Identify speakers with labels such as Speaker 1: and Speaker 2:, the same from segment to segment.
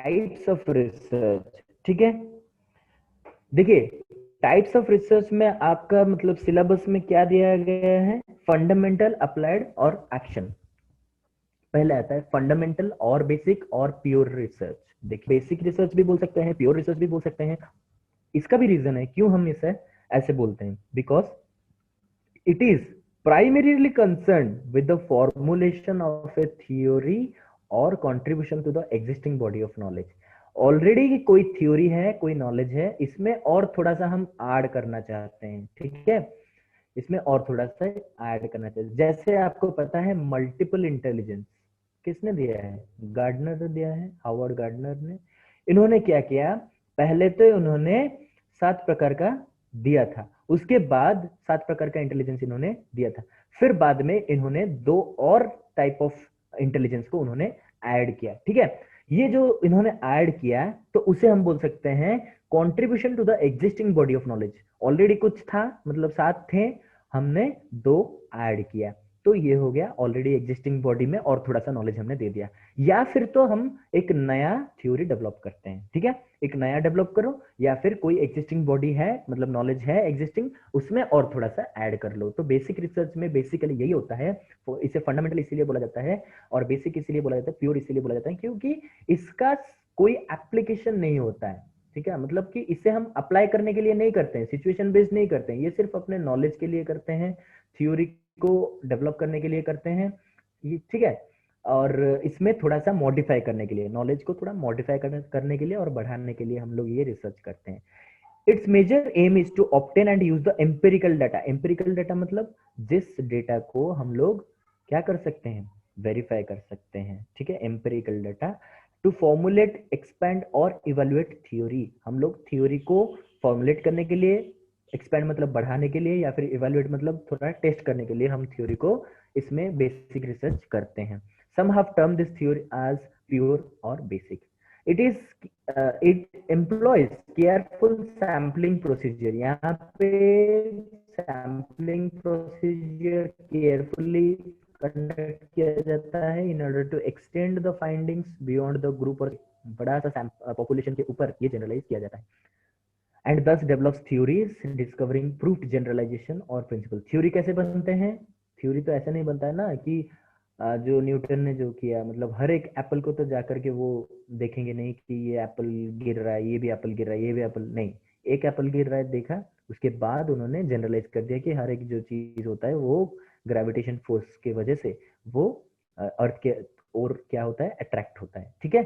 Speaker 1: Types of research, ठीक है। देखिए, टाइप्स ऑफ रिसर्च में आपका मतलब सिलेबस में क्या दिया गया है, फंडामेंटल, अप्लाइड और एक्शन। पहले आता है फंडामेंटल और बेसिक और प्योर रिसर्च। देखिए, बेसिक रिसर्च भी बोल सकते हैं, प्योर रिसर्च भी बोल सकते हैं। इसका भी रीजन है क्यों हम इसे ऐसे बोलते हैं, because it is primarily concerned with the formulation of a theory or contribution to the existing body of knowledge। Already कोई थ्योरी है, कोई नॉलेज है, इसमें और थोड़ा सा हम ऐड करना चाहते हैं, ठीक है। इसमें और थोड़ा सा ऐड करना चाहिए। जैसे आपको पता है मल्टीपल इंटेलिजेंस किसने दिया है, गार्डनर ने दिया है, हावर्ड गार्डनर ने। इन्होंने क्या किया, पहले तो उन्होंने 7 प्रकार का दिया था, उसके बाद 7 प्रकार का इंटेलिजेंस इन्होंने दिया था, फिर बाद में इन्होंने 2 और टाइप ऑफ इंटेलिजेंस को उन्होंने ऐड किया, ठीक है। ये जो इन्होंने ऐड किया तो उसे हम बोल सकते हैं contribution to the existing body of knowledge. Already कुछ था, मतलब 7 थे, हमने 2 ऐड किया, तो ये हो गया ऑलरेडी एग्जिस्टिंग बॉडी में और थोड़ा सा नॉलेज हमने दे दिया। या फिर तो हम एक नया थ्योरी डेवलप करते हैं, ठीक है, एक नया डेवलप करो, या फिर कोई एग्जिस्टिंग बॉडी है, मतलब नॉलेज है एग्जिस्टिंग, उसमें और थोड़ा सा ऐड कर लो। तो बेसिक रिसर्च में बेसिकली यही होता है। इसे फंडामेंटल इसीलिए बोला जाता है और बेसिक इसीलिए बोला जाता है, प्योर इसीलिए बोला जाता है क्योंकि इसका कोई एप्लीकेशन नहीं होता है, ठीक है। मतलब कि इसे हम अप्लाई करने के लिए नहीं करते हैं, सिचुएशन बेस्ड नहीं करते हैं, ये सिर्फ अपने नॉलेज के लिए करते हैं, थ्योरी को डेवलप करने के लिए करते हैं, ये ठीक है। और इसमें थोड़ा सा मॉडिफाई करने के लिए, नॉलेज को थोड़ा मॉडिफाई करने के लिए और बढ़ाने के लिए हम लोग ये रिसर्च करते हैं। Its major aim is to obtain and use the empirical data. Empirical data मतलब जिस डेटा को हम लोग क्या कर सकते हैं, वेरीफाई कर सकते हैं, ठीक है, empirical data. To formulate, expand और इवेल्युएट थ्योरी। हम लोग थ्योरी को फॉर्मुलेट करने के लिए, एक्सपैंड मतलब बढ़ाने के लिए, या फिर इवेल्युएट मतलब थोड़ा टेस्ट करने के लिए हम थ्योरी को इसमें बेसिक रिसर्च करते हैं। Some have term this theory as pure और basic. It is it employs careful sampling procedure. यहाँ पे सैम्पलिंग प्रोसीजर केयरफुली कंडक्ट किया जाता है in order to extend the findings beyond the group, और बड़ा सा पॉपुलेशन के ऊपर ये जनरलाइज किया जाता है। And this develops theories discovering proof generalization और प्रिंसिपल। थ्योरी कैसे बनते हैं, थ्योरी तो ऐसे नहीं बनता है ना कि जो न्यूटन ने जो किया, मतलब हर एक एप्पल को तो जाकर के वो देखेंगे नहीं कि ये एप्पल गिर रहा है, ये भी एप्पल गिर रहा है, ये भी एप्पल नहीं, एक एप्पल गिर रहा है देखा, उसके बाद उन्होंने जनरलाइज कर दिया कि हर एक जो चीज होता है वो ग्रेविटेशन फोर्स की वजह से वो अर्थ के और क्या होता है, अट्रैक्ट होता है, ठीक है।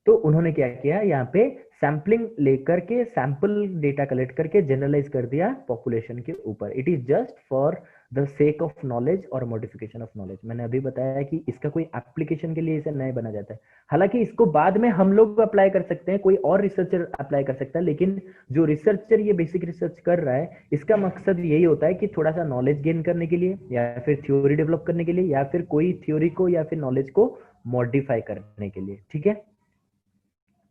Speaker 1: तो उन्होंने क्या किया, यहाँ पे सैम्पलिंग लेकर के, सैंपल डेटा कलेक्ट करके जनरलाइज कर दिया पॉपुलेशन के ऊपर। It is just for the sake of knowledge और मॉडिफिकेशन ऑफ नॉलेज। मैंने अभी बताया कि इसका कोई एप्लीकेशन के लिए इसे नहीं बना जाता है, हालांकि इसको बाद में हम लोग अप्लाई कर सकते हैं, कोई और रिसर्चर अप्लाई कर सकता है, लेकिन जो रिसर्चर ये बेसिक रिसर्च कर रहा है, इसका मकसद यही होता है कि थोड़ा सा नॉलेज गेन करने के लिए, या फिर थ्योरी डेवलप करने के लिए, या फिर कोई थ्योरी को या फिर नॉलेज को मॉडिफाई करने के लिए, ठीक है।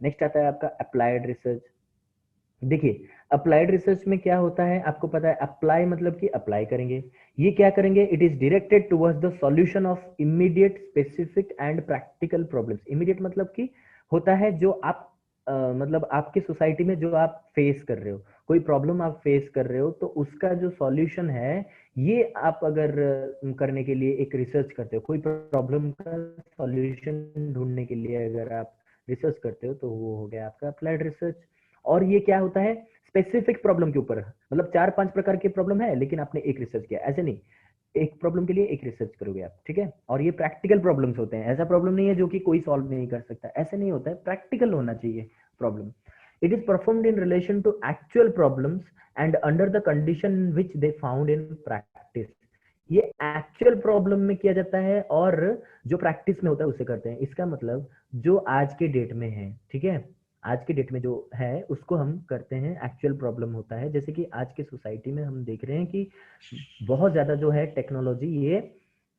Speaker 1: नेक्स्ट आता है आपका अप्लाइड रिसर्च। देखिए, अप्लाइड रिसर्च में क्या होता है, आपको पता है, अप्लाई मतलब कि अप्लाई करेंगे। ये क्या करेंगे, it is directed towards the solution of immediate, specific and practical problems. Immediate मतलब कि होता है जो आप मतलब आपकी सोसाइटी में जो आप फेस कर रहे हो, कोई प्रॉब्लम आप फेस कर रहे हो, तो उसका जो सॉल्यूशन है, ये आप अगर करने के लिए एक रिसर्च करते हो, कोई प्रॉब्लम का सॉल्यूशन ढूंढने के लिए अगर आप रिसर्च करते हो, तो वो हो गया आपका अप्लाइड रिसर्च। और ये क्या होता है, स्पेसिफिक प्रॉब्लम के ऊपर, मतलब 4-5 प्रकार के प्रॉब्लम है, लेकिन आपने एक रिसर्च किया, ऐसे नहीं, एक प्रॉब्लम के लिए एक रिसर्च करोगे आप, ठीक है। और ये प्रैक्टिकल प्रॉब्लम्स होते हैं, ऐसा प्रॉब्लम नहीं है जो कि कोई सॉल्व नहीं कर सकता, ऐसे नहीं होता है, प्रैक्टिकल होना चाहिए problem. It is performed in relation to actual problems and under the condition which they found in practice. ये एक्चुअल प्रॉब्लम में किया जाता है और जो प्रैक्टिस में होता है उसे करते हैं। इसका मतलब जो आज के डेट में है, ठीक है, आज के डेट में जो है उसको हम करते हैं, एक्चुअल प्रॉब्लम होता है। जैसे कि आज के सोसाइटी में हम देख रहे हैं कि बहुत ज्यादा जो है टेक्नोलॉजी, ये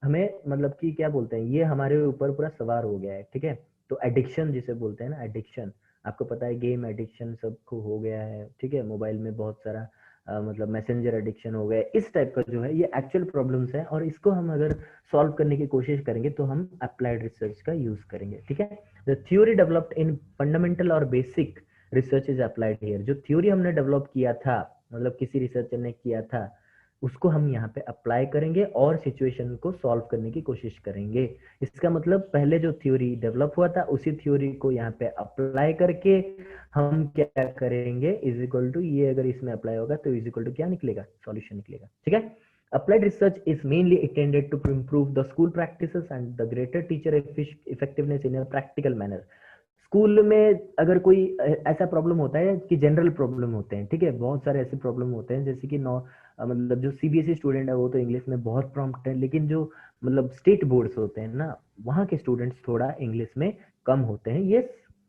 Speaker 1: हमें मतलब कि क्या बोलते हैं, ये हमारे ऊपर पूरा सवार हो गया है, ठीक है। तो एडिक्शन जिसे बोलते हैं ना, एडिक्शन, आपको पता है गेम एडिक्शन सबको हो गया है, ठीक है। मोबाइल में बहुत सारा मतलब मैसेंजर एडिक्शन हो गया, इस टाइप का जो है ये एक्चुअल प्रॉब्लम्स है, और इसको हम अगर सॉल्व करने की कोशिश करेंगे तो हम अप्लाइड रिसर्च का यूज करेंगे। ठीक है, the theory developed in fundamental और basic research is applied here. जो थ्योरी हमने डेवलप किया था, मतलब किसी रिसर्चर ने किया था, उसको हम यहाँ पे अप्लाई करेंगे और सिचुएशन को सॉल्व करने की कोशिश करेंगे। इसका मतलब पहले जो थ्योरी डेवलप हुआ था उसी थ्योरी को यहाँ पे अप्लाई करके हम क्या करेंगे, इज इक्वल टू ये, अगर इसमें अप्लाई होगा तो इज इक्वल टू क्या निकलेगा, सॉल्यूशन निकलेगा। ठीक है, applied research is mainly intended to improve the school practices and the greater teacher effectiveness in a practical manner। School में अगर कोई ऐसा प्रॉब्लम होता है कि जनरल प्रॉब्लम होते हैं, ठीक है, बहुत सारे ऐसे प्रॉब्लम होते हैं, जैसे कि मतलब जो सीबीएसई स्टूडेंट है वो तो इंग्लिश में बहुत प्रॉम्प्ट है, लेकिन जो मतलब स्टेट बोर्ड्स होते हैं ना, वहाँ के स्टूडेंट्स थोड़ा इंग्लिश में कम होते हैं। ये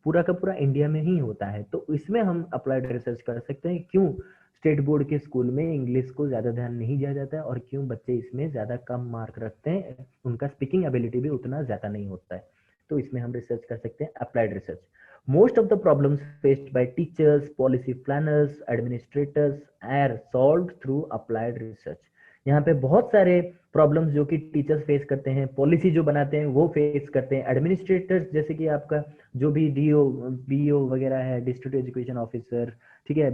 Speaker 1: पूरा का पूरा इंडिया में ही होता है, तो इसमें हम अप्लाइड रिसर्च कर सकते हैं क्यों स्टेट बोर्ड के स्कूल में इंग्लिश को ज्यादा ध्यान नहीं दिया जाता है, और क्यों बच्चे इसमें ज्यादा कम मार्क रखते हैं, उनका स्पीकिंग एबिलिटी भी उतना ज्यादा नहीं होता है। तो इसमें हम रिसर्च कर सकते हैं applied research. Most of the problems faced by teachers, policy planners, administrators are solved through applied research. यहाँ पे बहुत सारे प्रॉब्लम्स जो कि टीचर्स फेस करते हैं, पॉलिसी जो बनाते हैं वो फेस करते हैं, एडमिनिस्ट्रेटर्स जैसे कि आपका जो भी डीओ बीओ वगैरह है, डिस्ट्रिक्ट एजुकेशन ऑफिसर, ठीक है,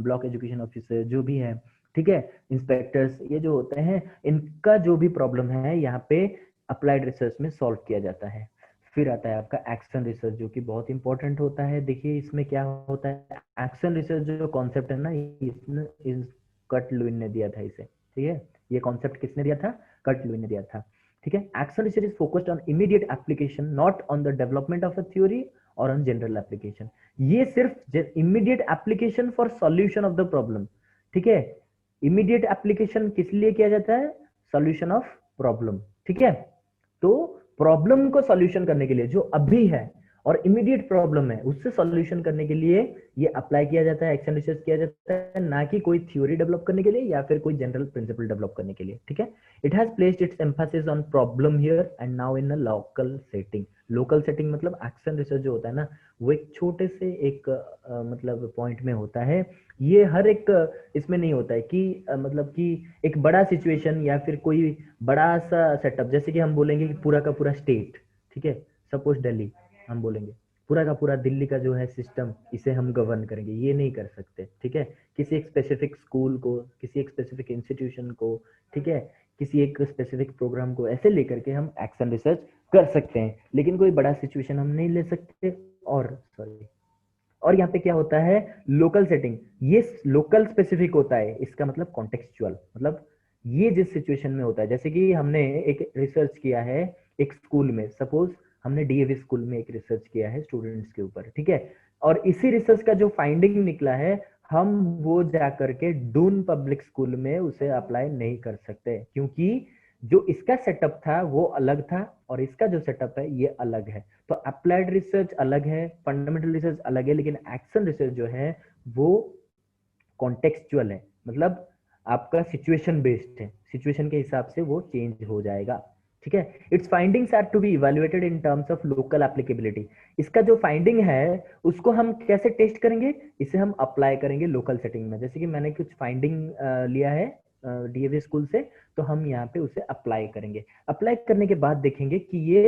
Speaker 1: ब्लॉक एजुकेशन ऑफिसर जो भी है, ठीक है, इंस्पेक्टर्स, ये जो होते हैं इनका जो भी प्रॉब्लम है यहाँ पे अप्लाइड रिसर्च में सॉल्व किया जाता है। फिर आता है आपका एक्शन रिसर्च जो कि बहुत इंपॉर्टेंट होता है। देखिए इसमें क्या होता है, एक्शन रिसर्च जो कॉन्सेप्ट है ना, इसने इस कट लुइन ने दिया था इसे, ठीक है, ये कॉन्सेप्ट किसने दिया था, कट लुइन ने दिया था। ठीक है, action research is focused on immediate application, not on the development of a theory और ऑन जनरल एप्लीकेशन। ये सिर्फ immediate application for solution of the problem. ठीक है, इमीडिएट एप्लीकेशन किस लिए किया जाता है, सॉल्यूशन ऑफ प्रॉब्लम। ठीक है, तो प्रॉब्लम को सॉल्यूशन करने के लिए जो अभी है और इमीडिएट प्रॉब्लम है उससे सॉल्यूशन करने के लिए ये अप्लाई किया जाता है, एक्शन रिसर्च किया जाता है, ना कि कोई थ्योरी डेवलप करने के लिए या फिर कोई जनरल प्रिंसिपल डेवलप करने के लिए। ठीक है, it has placed it's emphasis on problem here and now in a local setting. Local setting मतलब एक्शन रिसर्च जो होता है ना, वो एक छोटे से एक मतलब पॉइंट में होता है। ये हर एक इसमें नहीं होता है कि मतलब कि एक बड़ा सिचुएशन या फिर कोई बड़ा सा सेटअप, जैसे कि हम बोलेंगे कि पूरा का पूरा स्टेट, ठीक है, सपोज दिल्ली, हम बोलेंगे पूरा का पूरा दिल्ली का जो है सिस्टम, इसे हम गवर्न करेंगे, ये नहीं कर सकते। ठीक है, किसी एक स्पेसिफिक स्कूल को, किसी एक स्पेसिफिक इंस्टीट्यूशन को, ठीक है, किसी एक स्पेसिफिक प्रोग्राम को ऐसे लेकर के हम एक्शन रिसर्च कर सकते हैं, लेकिन कोई बड़ा सिचुएशन हम नहीं ले सकते। और यहाँ पे क्या होता है, लोकल सेटिंग, ये लोकल स्पेसिफिक होता है, इसका मतलब कॉन्टेक्सचुअल, मतलब ये जिस सिचुएशन में होता है, जैसे कि हमने एक रिसर्च किया है एक स्कूल में, सपोज हमने डीएवी स्कूल में एक रिसर्च किया है स्टूडेंट्स के ऊपर, ठीक है, और इसी रिसर्च का जो फाइंडिंग निकला है, हम वो जाकर के डून पब्लिक स्कूल में उसे अप्लाई नहीं कर सकते, क्योंकि जो इसका सेटअप था वो अलग था और इसका जो सेटअप है ये अलग है। तो अप्लाइड रिसर्च अलग है, फंडामेंटल रिसर्च अलग है, लेकिन एक्शन रिसर्च जो है वो कॉन्टेक्सचुअल है, मतलब आपका सिचुएशन बेस्ड है, सिचुएशन के हिसाब से वो चेंज हो जाएगा। ठीक है, its findings are to be evaluated in terms of local applicability. इसका जो फाइंडिंग है उसको हम कैसे टेस्ट करेंगे, इसे हम अप्लाई करेंगे लोकल सेटिंग में। जैसे कि मैंने कुछ फाइंडिंग लिया है डीएवी स्कूल से, तो हम यहाँ पे उसे अप्लाई करेंगे। अप्लाई करने के बाद देखेंगे कि ये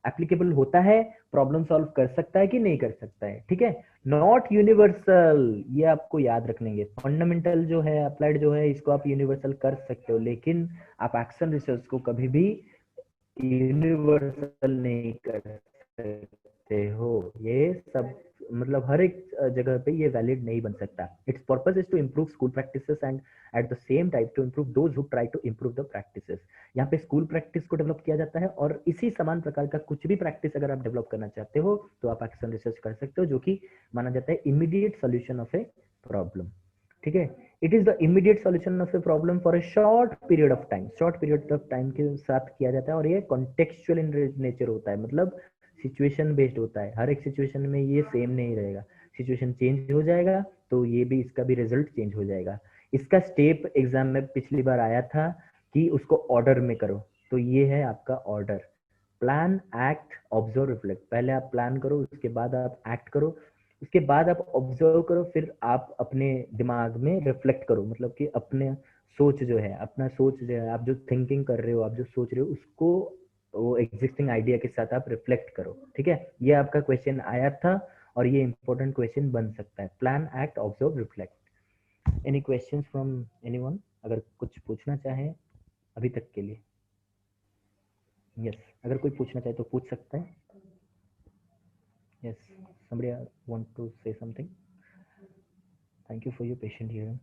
Speaker 1: एप्लीकेबल होता है, प्रॉब्लम सॉल्व कर सकता है कि नहीं कर सकता है। ठीक है, नॉट यूनिवर्सल, ये आपको याद रखनेंगे। फंडामेंटल जो है, अप्लाइड जो है, इसको आप यूनिवर्सल कर सकते हो, लेकिन आप एक्शन रिसर्च को कभी भी यूनिवर्सल नहीं कर सकते हो। ये सब मतलब हर एक जगह पे ये वैलिड नहीं बन सकता। Its purpose is to improve school practices and at the same time to improve those who try to improve the practices. यहाँ पे स्कूल प्रैक्टिस को डेवलप किया जाता है, और इसी समान प्रकार का कुछ भी प्रैक्टिस अगर आप डेवलप करना चाहते हो तो आप एक्शन रिसर्च कर सकते हो, जो कि माना जाता है immediate solution of a problem. ठीक है, it is the immediate solution of a problem for a short period of time, short period of time के साथ किया जाता है, और ये कॉन्टेक्सचुअल इन नेचर होता है, मतलब सिचुएशन बेस्ड होता है। हर एक सिचुएशन में ये सेम नहीं रहेगा, सिचुएशन चेंज हो जाएगा तो ये भी, इसका भी रिजल्ट चेंज हो जाएगा। इसका स्टेप एग्जाम में पिछली बार आया था कि उसको ऑर्डर में करो, तो ये है आपका order, plan, act, observe, reflect. पहले आप प्लान करो, उसके बाद आप एक्ट करो, उसके बाद आप ऑब्जर्व करो, फिर आप अपने दिमाग में रिफ्लेक्ट करो, मतलब कि अपने सोच जो है, अपना सोच जो है, आप जो थिंकिंग कर रहे हो, आप जो सोच रहे हो, उसको वो एग्जिस्टिंग आइडिया के साथ आप रिफ्लेक्ट करो। ठीक है, ये आपका क्वेश्चन आया था और ये इंपॉर्टेंट क्वेश्चन बन सकता है। Plan, act, observe, reflect. Any questions from anyone? अगर कुछ पूछना चाहे अभी तक के लिए? यस, अगर कोई पूछना चाहे तो पूछ सकता है। Yes, somebody want to say something? Thank you for your patient hearing.